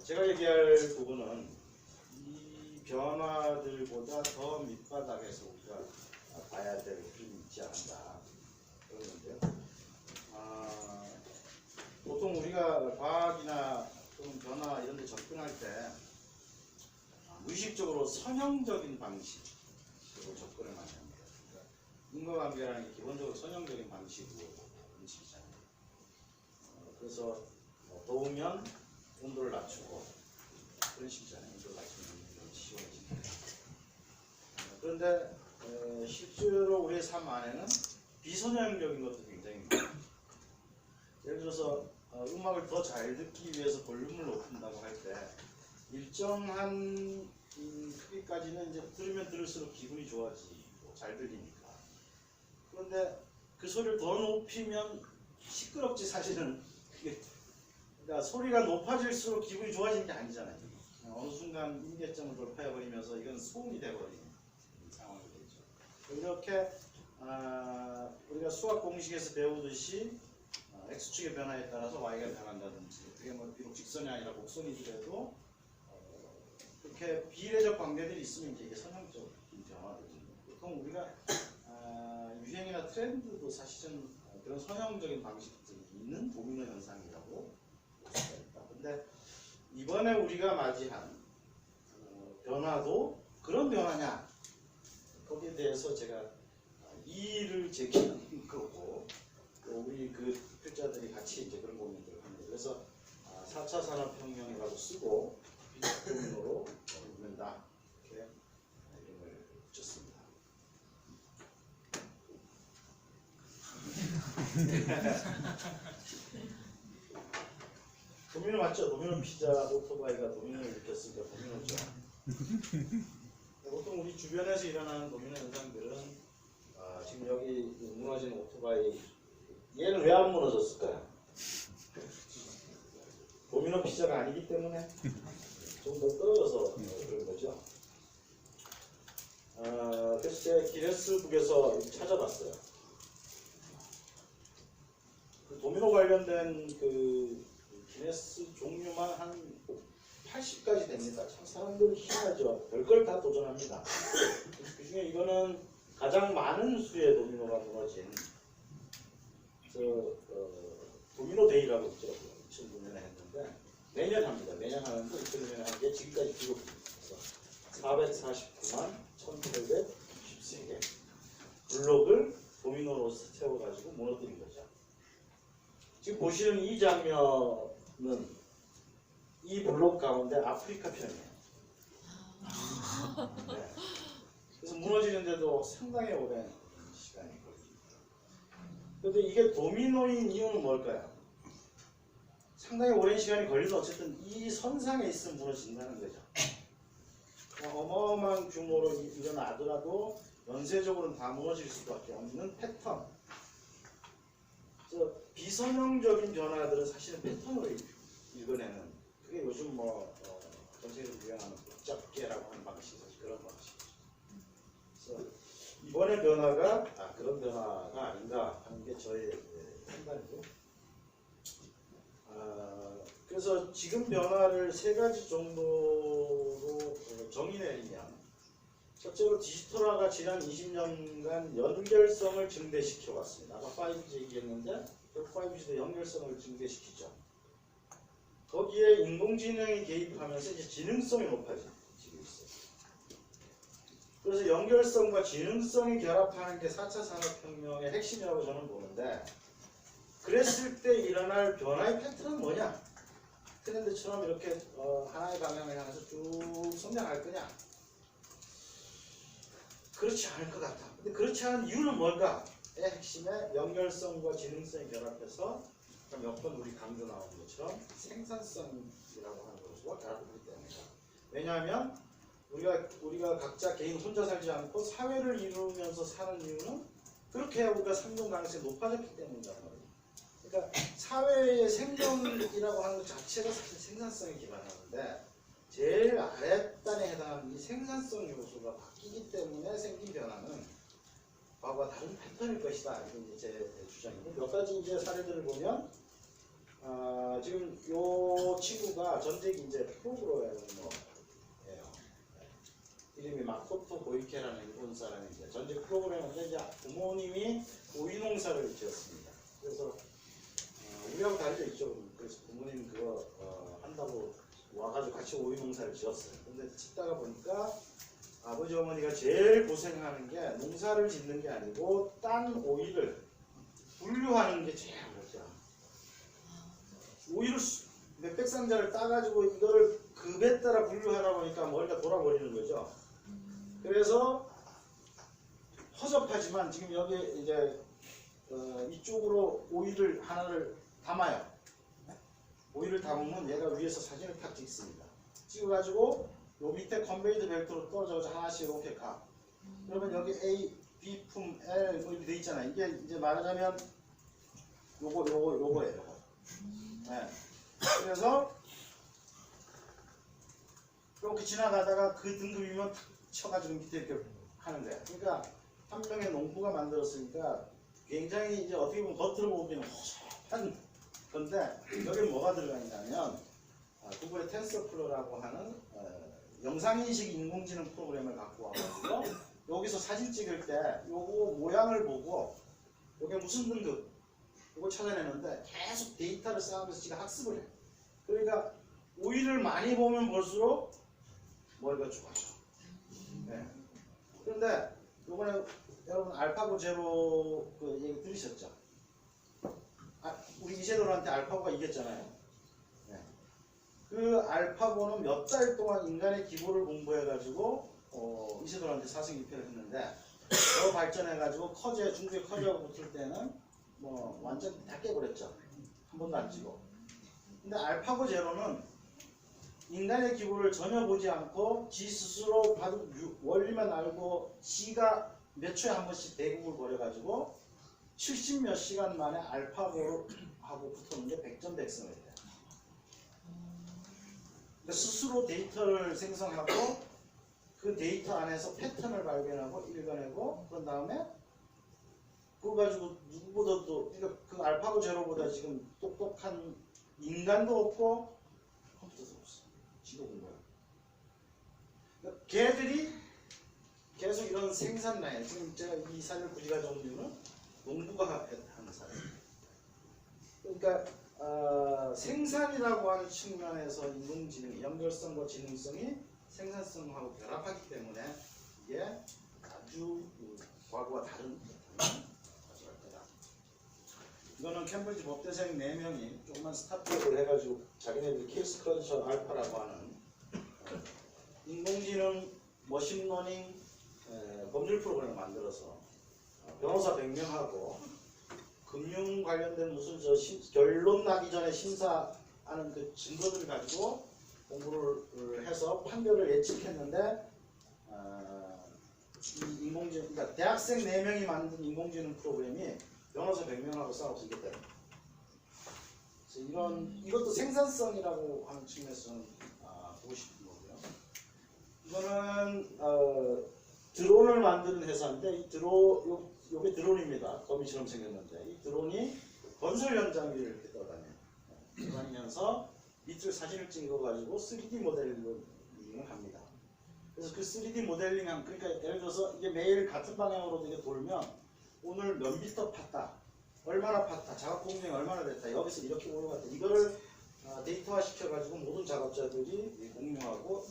제가 얘기할 부분은 이 변화들보다 더 밑바닥에서 우리가 봐야 될 흐름이 있지 않나 그러는데요. 보통 우리가 과학이나 또는 변화 이런 데 접근할 때 무의식적으로 선형적인 방식으로 접근을 많이 합니다. 그러니까 인과관계라는 게 기본적으로 선형적인 방식으로 인식이잖아요. 그래서 더우면 온도를 낮추고 그런 식이잖아요. 온도를 낮추면 시원해지니까. 그런데 실제로 우리의 삶 안에는 비선형적인 것도 굉장히 많아요. 예를 들어서 음악을 더 잘 듣기 위해서 볼륨을 높인다고 할 때 일정한 크기까지는 이제 들으면 들을수록 기분이 좋아지고 잘 들리니까. 그런데 그 소리를 더 높이면 시끄럽지 사실은. 그러니까 소리가 높아질수록 기분이 좋아지는 게 아니잖아요. 어느 순간 임계점을 돌파해버리면서 이건 소음이 돼버리는 상황이 되죠. 이렇게 우리가 수학 공식에서 배우듯이 X축의 변화에 따라서 Y가 변한다든지 그게 뭐 비록 직선이 아니라 곡선이더라도 그렇게 비례적 관계들이 있으면 이제 이게 선형적인 변화거든요. 보통 우리가 유행이나 트렌드도 사실은 그런 선형적인 방식들이 있는 도미노 현상이라고 볼 수가 있다. 근데 이번에 우리가 맞이한 변화도 그런 변화냐? 거기에 대해서 제가 이의를 제기하는 거고 또 우리 그 필자들이 같이 이제 그런 고민들을 합니다. 그래서 4차 산업혁명이라고 쓰고 도미노로 읽는다. 이렇게 이름을 붙였습니다. 도미노 맞죠? 도미노 피자, 오토바이가 도미노를 일으켰으니까 도미노죠. 보통 우리 주변에서 일어나는 도미노 현상들은 지금 여기 무너진 오토바이 얘는 왜 안 무너졌을까요? 도미노 피자가 아니기 때문에 좀 더 떨어져서 그런 거죠. 그래서 제가 기네스북에서 찾아봤어요. 그 도미노 관련된 그 기네스 종류만 한 80가지 됩니다. 참 사람들이 희한하죠. 별걸 다 도전합니다. 그 중에 이거는 가장 많은 수의 도미노가 무너진 도미노 데이라고 있죠. 2009년에 했는데 매년 합니다. 매년 하는데 2009년에 한 게 지금까지 기록됩니다. 449만 1813개 블록을 도미노로 세워가지고 무너뜨린 거죠. 지금 보시는 이 장면은 이 블록 가운데 아프리카 편이에요. 네. 그래서 무너지는데도 상당히 오랜 시간이 걸립니다. 그런데 이게 도미노인 이유는 뭘까요? 상당히 오랜 시간이 걸려도 어쨌든 이 선상에 있으면 무너진다는 거죠. 어마어마한 규모로 일어나더라도 연쇄적으로는 다 무너질 수밖에 없는 패턴. 그래서 비선형적인 변화들은 사실은 패턴으로 읽어내는 그게 요즘 전 세계로 유행하는 복잡계라고 하는 방식이 사실 그런 방식이죠. 그래서 이번의 변화가 그런 변화가 아닌가 하는 게 저의 판단이고 그래서 지금 변화를 세 가지 정도로 정의 내리면 첫째로 디지털화가 지난 20년간 연결성을 증대시켜 왔습니다. 아까 5G 얘기했는데 5G도 연결성을 증대시키죠. 거기에 인공지능이 개입하면서 이제 지능성이 높아지고 있어요. 그래서 연결성과 지능성이 결합하는 게 4차 산업혁명의 핵심이라고 저는 보는데 그랬을 때 일어날 변화의 패턴은 뭐냐? 트렌드처럼 이렇게 하나의 방향을 향해서 쭉 성장할 거냐? 그렇지 않을 것 같아. 근데 그렇지 않은 이유는 뭘까? 의 핵심에 연결성과 지능성이 결합해서 몇 번 우리 강조 나온 것처럼 생산성이라고 하는 것과 결합되기 때문이다. 왜냐하면 우리가 각자 개인 혼자 살지 않고 사회를 이루면서 사는 이유는 그렇게 해야 우리가 생존 가능성이 높아졌기 때문이란 말이에요. 그러니까 사회의 생존이라고 하는 것 자체가 사실 생산성에 기반하는데 제일 아랫단에 해당하는 이 생산성 요소가 바뀌기 때문에 생긴 변화는 과거와 다른 패턴일 것이다. 이게 제 주장이고 몇 가지 이제 사례들을 보면 지금 이 친구가 아버지가 전직 이제 프로그래머예요. 이름이 마코토 고이케라는 일본 사람인데 전직 프로그래머인데 이제 부모님이 오이 농사를 지었습니다. 그래서 우리하고 다르죠 이쪽은. 그래서 부모님 그거 한다고 와가지고 같이 오이 농사를 지었어요. 근데 짓다가 보니까 아버지 어머니가 제일 고생하는 게 농사를 짓는 게 아니고 딴 오이를 분류하는 게 제일 어렵죠. 오이를 몇백 상자를 따가지고 이거를 급에 따라 분류하다 보니까 머리가 돌아버리는 거죠. 그래서 허접하지만 지금 여기 이제 이쪽으로 오이를 하나를 담아요. 오이를 담으면 얘가 위에서 사진을 탁 찍습니다. 찍어가지고 요 밑에 컨베이드 벨트로 떨어져서 하나씩 이렇게 가. 그러면 여기 A, B품, L 뭐 이렇게 돼 있잖아요. 이게 이제 말하자면 요거예요. 네. 그래서 이렇게 지나가다가 그 등급이면 탁 쳐가지고 밑에 이렇게 하는 거야. 그러니까 한 명의 농부가 만들었으니까 굉장히 이제 어떻게 보면 겉으로 보기에는 허접한 건데 여기 뭐가 들어가 있냐면 구글의 텐서플로우라고 하는 영상인식 인공지능 프로그램을 갖고 와가지고 여기서 사진 찍을 때 요거 모양을 보고 요게 무슨 등급 이거 찾아내는데 계속 데이터를 쌓으면서 지가 학습을 해. 그러니까 오이를 많이 보면 볼수록 머리가 좋아져. 네. 그런데 요번에 여러분 알파고 제로 그 얘기 들으셨죠? 우리 이세돌한테 알파고가 이겼잖아요. 네. 그 알파고는 몇 달 동안 인간의 기보를 공부해가지고 이세돌한테 4승 2패를 했는데 더 발전해가지고 커제 중국의 커제하고 붙을 때는 뭐 완전 다 깨버렸죠. 한 번도 안 찍고. 근데 알파고 제로는 인간의 기보를 전혀 보지 않고 지 스스로 바로 원리만 알고 지가 몇 초에 한 번씩 대국을 벌여가지고 70몇 시간 만에 알파고하고 붙었는데 100점 100승을 했대요. 그러니까 스스로 데이터를 생성하고 그 데이터 안에서 패턴을 발견하고 읽어내고 그런 다음에 그거 가지고 누구보다도 그러니까 그 알파고 제로보다 지금 똑똑한 인간도 없고 컴퓨터도 없어. 지도 공부야. 그러니까 걔들이 계속 이런 생산 라인 지금 제가 이 사진을 굳이 가져온 이유는 농부가 하는 사람. 그러니까 생산이라고 하는 측면에서 인공지능, 연결성과 지능성이 생산성하고 결합하기 때문에 이게 아주 과거와 다른 거다. 이거는 캠브리지 법대생 4명이 조금만 스타트업을 해가지고 자기네들이 케이스 클러스터 알파라고 하는 인공지능, 머신러닝 법률 프로그램을 만들어서 변호사 100명하고 금융 관련된 무슨 결론 나기 전에 심사하는 그 증거들을 가지고 공부를 해서 판결을 예측했는데 이 인공지능, 그러니까 대학생 4명이 만든 인공지능 프로그램이 변호사 100명하고 싸워서 이겼다. 그래서 이것도 생산성이라고 하는 측면에서는 보고 싶은 거고요. 이거는 드론을 만드는 회사인데 이 요게 드론입니다. 거미처럼 생겼는데 이 드론이 건설 현장 위를 이렇게 떠다니면서 밑을 사진을 찍어가지고 3D 모델링을 합니다. 그래서 그 3D 모델링한 그러니까 예를 들어서 이게 매일 같은 방향으로 이게 돌면 오늘 몇 미터 팠다, 얼마나 팠다, 작업 공정이 얼마나 됐다, 여기서 이렇게 올라갔다 이거를 데이터화 시켜가지고 모든 작업자들이 공유하고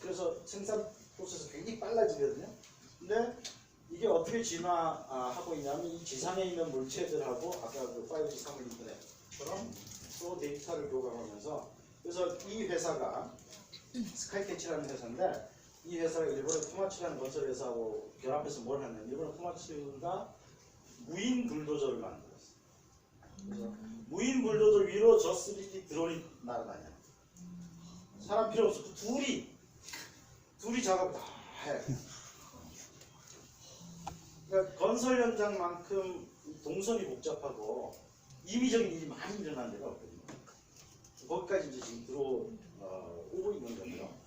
그래서 생산 프로세스 굉장히 빨라지거든요. 근데 이게 어떻게 진화하고 있냐면 이 지상에 있는 물체들하고 아까 그 5G 사물 인터넷처럼 또 데이터를 교감하면서 그래서 이 회사가 스카이캐치라는 회사인데 이 회사가 일본의 코마츠라는 건설 회사하고 결합해서 뭘 하냐면 일본의 코마츠가 무인 불도저를 만들었어요. 그래서 무인 불도저 위로 저 3D 드론이 날아다녀. 사람 필요 없어. 그 둘이 작업 다 해. 그러니까 건설 현장만큼 동선이 복잡하고 임의적인 일이 많이 일어난 데가 없거든요. 거기까지 이제 지금 들어오고 있는 거죠.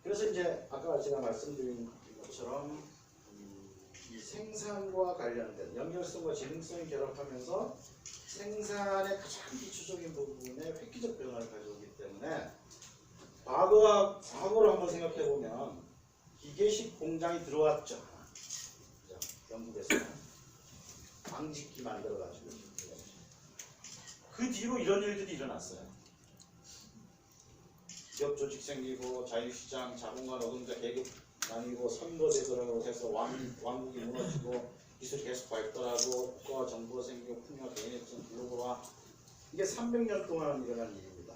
그래서 이제 아까 제가 말씀드린 것처럼 이 생산과 관련된 연결성과 지능성이 결합하면서 생산의 가장 기초적인 부분에 과거를 한번 생각해 보면 기계식 공장이 들어왔죠. 그죠? 영국에서 방직기 만들어가지고 그 뒤로 이런 일들이 일어났어요. 기업 조직 생기고 자유시장, 자본가, 노동자 계급 나뉘고 선거제도라고 해서 왕국이 무너지고 기술이 계속 발달하고 국가와 정부가 생기고 풍요와 개인의 전 글로벌화 이게 300년 동안 일어난 일입니다.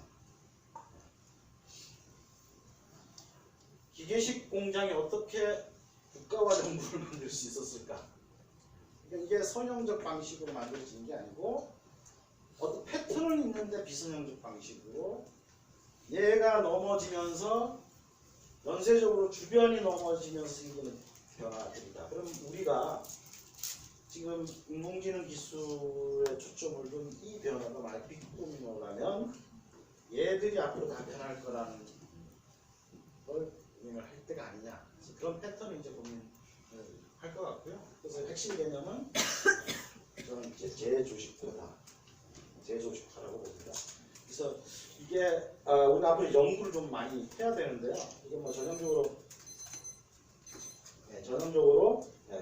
기계식 공장이 어떻게 국가와 정부를 만들 수 있었을까? 그러니까 이게 선형적 방식으로 만들어진 게 아니고 어떤 패턴은 있는데 비선형적 방식으로 얘가 넘어지면서 연쇄적으로 주변이 넘어지면서 생기는 변화들이다. 그럼 우리가 지금 인공지능 기술에 초점을 둔 이 변화가 만약 빅도미노라면 얘들이 앞으로 다 변할 거라는 걸 고민을 할 때가 아니냐. 그래서 그런 패턴을 이제 고민할 것 같고요. 그래서 핵심 개념은 저는 이제 재조직화다. 재조직화라고 봅니다. 그래서 이게 우리 앞으로 연구를 좀 많이 해야 되는데요. 이게 뭐 전형적으로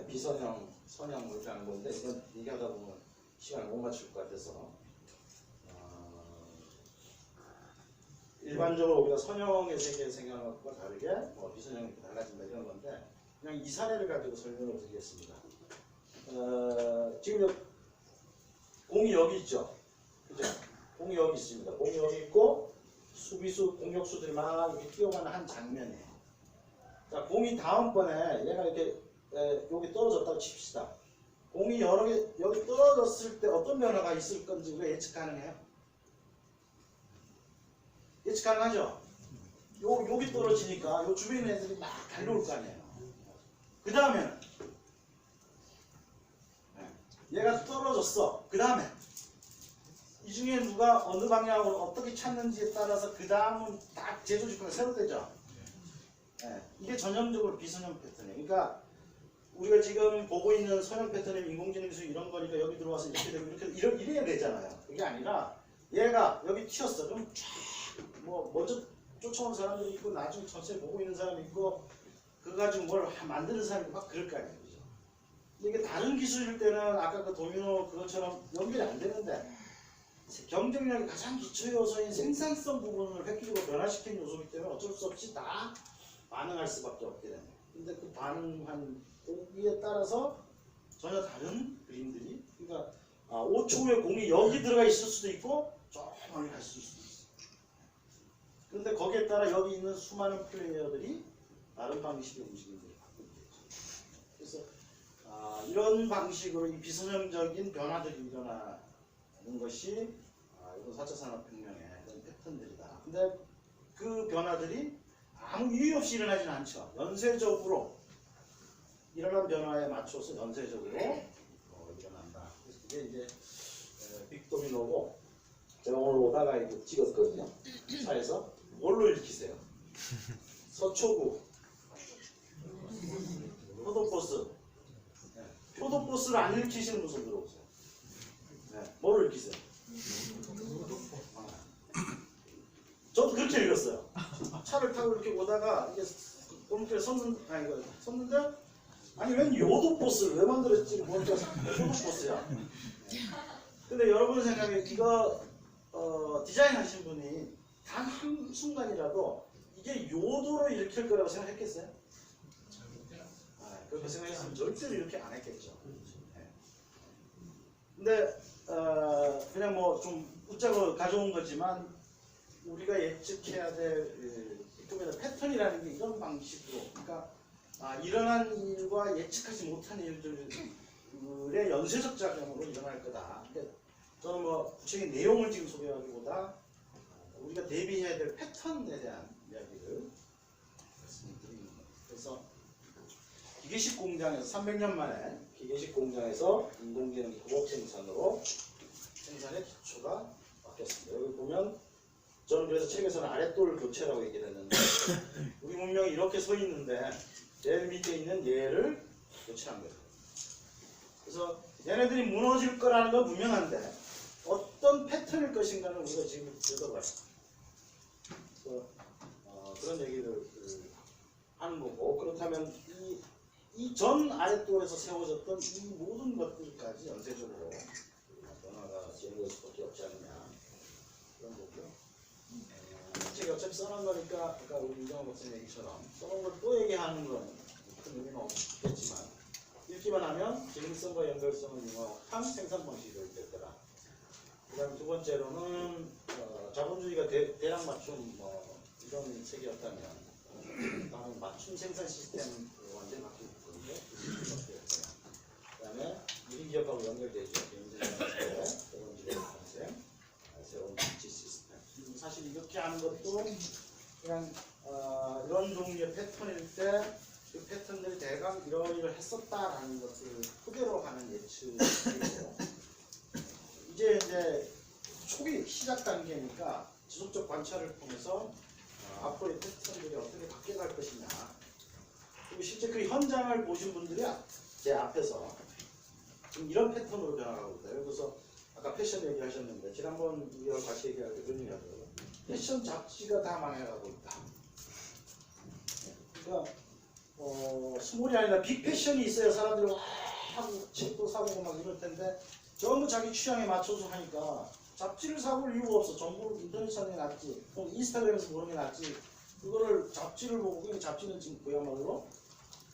비선형, 선형 이렇게 하는 건데 이건 얘기하다 보면 시간을 못 맞출 것 같아서 일반적으로 우리가 선형의 세계에 생각하는 것과 다르게 비선형이 달라진다 이런 건데 그냥 이 사례를 가지고 설명을 드리겠습니다. 지금 공이 여기 있죠. 그죠? 공이 여기 있습니다. 공이 여기 있고 수비수, 공격수들이 막 이렇게 뛰어가는 한 장면이에요. 자, 공이 다음번에 얘가 이렇게 여기 떨어졌다고 칩시다. 공이 여러 개 여기 떨어졌을 때 어떤 변화가 있을 건지 우리가 예측 가능해요? 예측 가능하죠? 여기 떨어지니까 요 주변 애들이 막 달려올 거 아니에요. 그 다음에는 얘가 떨어졌어. 그 다음에 이 중에 누가 어느 방향으로 어떻게 찾는지에 따라서 그 다음은 딱 재조직화가 새로 되죠. 이게 전형적으로 비선형 패턴이에요. 그러니까 우리가 지금 보고 있는 선형 패턴의 인공지능 기술 이런 거니까 여기 들어와서 이렇게 되고 이래야 되잖아요. 그게 아니라 얘가 여기 튀었어. 그럼 쫙 먼저 쫓아온 사람들이 있고 나중에 전체 보고 있는 사람이 있고 그거 가지고 뭘 만드는 사람이 막 그럴 거 아니에요. 그죠? 근데 이게 다른 기술일 때는 아까 그 도미노 그것처럼 연결이 안 되는데 경쟁력이 가장 기초 요소인 생산성 부분을 획기적으로 변화시키는 요소이기 때문에 어쩔 수 없이 다 반응할 수밖에 없게 됩니다. 근데 그 반응한 공기에 따라서 전혀 다른 그림들이 그러니까 5초 후에 공이 여기 들어가 있을 수도 있고 저 멀리 갈 수도 있어요. 그런데 거기에 따라 여기 있는 수많은 플레이어들이 다른 방식의 움직임들을 바꾸게 되죠. 그래서 이런 방식으로 이 비선형적인 변화들이 일어나는 것이 이번 4차 산업혁명의 그런 패턴들이다. 근데 그 변화들이 아무 이유 없이 일어나지는 않죠. 연쇄적으로 일어난 변화에 맞춰서 연쇄적으로 일어난다. 그래서 그게 이제 빅도미노고 제가 오늘 오다가 이거 찍었거든요. 차에서 뭘로 읽히세요? 서초구 표도버스 표도버스를 안 읽히시는 분들 들어오세요. 뭐로 읽히세요? 저도 그렇게 읽었어요. 차를 타고 이렇게 오다가 이게 골목길에 섰는데 아니 웬 요도버스를 왜 만들었지? 보니까 요도버스야. 근데 여러분 생각에 이거 디자인 하신 분이 단 한 순간이라도 이게 요도로 읽힐 거라고 생각했겠어요? 그렇게 생각했으면 절대로 이렇게 안 했겠죠. 근데 그냥 뭐 좀 웃자고 가져온 거지만 우리가 예측해야 될 패턴이라는 게 이런 방식으로 그러니까 일어난 일과 예측하지 못한 일들의 연쇄적 작용으로 일어날 거다. 그러니까 저는 뭐 구체적인 내용을 지금 소개하기보다 우리가 대비해야 될 패턴에 대한 이야기를 말씀드리는 거예요. 그래서 기계식 공장에서 300년 만에 기계식 공장에서 인공지능 도복 생산으로 생산의 기초가 바뀌었습니다. 여기 보면 저는 그래서 책에서는 아랫돌 교체라고 얘기를 했는데 우리 문명이 이렇게 서 있는데 제일 밑에 있는 얘를 교체한 거예요. 그래서 얘네들이 무너질 거라는 건 분명한데 어떤 패턴일 것인가는 우리가 지금 들어봤어요. 그래서 그런 얘기를 하는 거고, 그렇다면 이 전 아랫돌에서 세워졌던 이 모든 것들까지 연쇄적으로 변화가 진행될 수밖에 없지 않느냐, 그런 거고요. 제가 어차피 써놓은 거니까 아까 우리 이정호 박사님 얘기처럼 써놓은 걸 또 얘기하는 건 큰 의미는 없겠지만, 읽기만 하면 재밌성과 연결성을 융합한 생산 방식이 됐더라. 그 다음 두 번째로는 자본주의가 대량 맞춤 이런 책이었다면, 다음은 맞춤 생산 시스템 완전히 바뀌고 있는데 그 다음에 유리기업하고 연결되죠. 개인생산 시스템, 새로운 지배 탄생, 새로운 정치 시스템. 사실 이렇게 하는 것도 그냥 이런 종류의 패턴일 때 그 패턴들이 대강 이러이러했었다라는 것을 토대로 하는 예측이고, 이제 초기 시작 단계니까 지속적 관찰을 통해서 앞으로의 패턴들이 어떻게 바뀌어갈 것이냐, 그리고 실제 그 현장을 보신 분들이 제 앞에서 지금 이런 패턴으로 변화가고 있다. 그래서 아까 패션 얘기하셨는데, 지난번 우리가 같이 얘기할 때 그런 얘기 하더라고요. 패션 잡지가 다 망해가고 있다. 그러니까 스몰이 아니라 빅패션이 있어야 사람들이 와 하고 책도 사고 막 이럴 텐데, 전부 자기 취향에 맞춰서 하니까 잡지를 사볼 이유가 없어. 전부 인터넷 사는 게 낫지, 인스타그램에서 보는 게 낫지. 그거를 잡지를 보고, 그냥 잡지는 지금 그야말로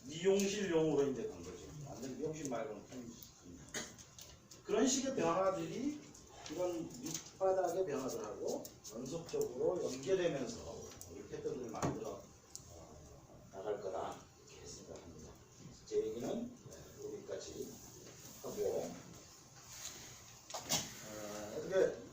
미용실용으로 이제 간 거지. 완전 미용실 말고는 편집입니다. 그런 식의 변화들이 이런 밑바닥의 변화들하고 연속적으로 연계되면서 이 패턴들을 만들어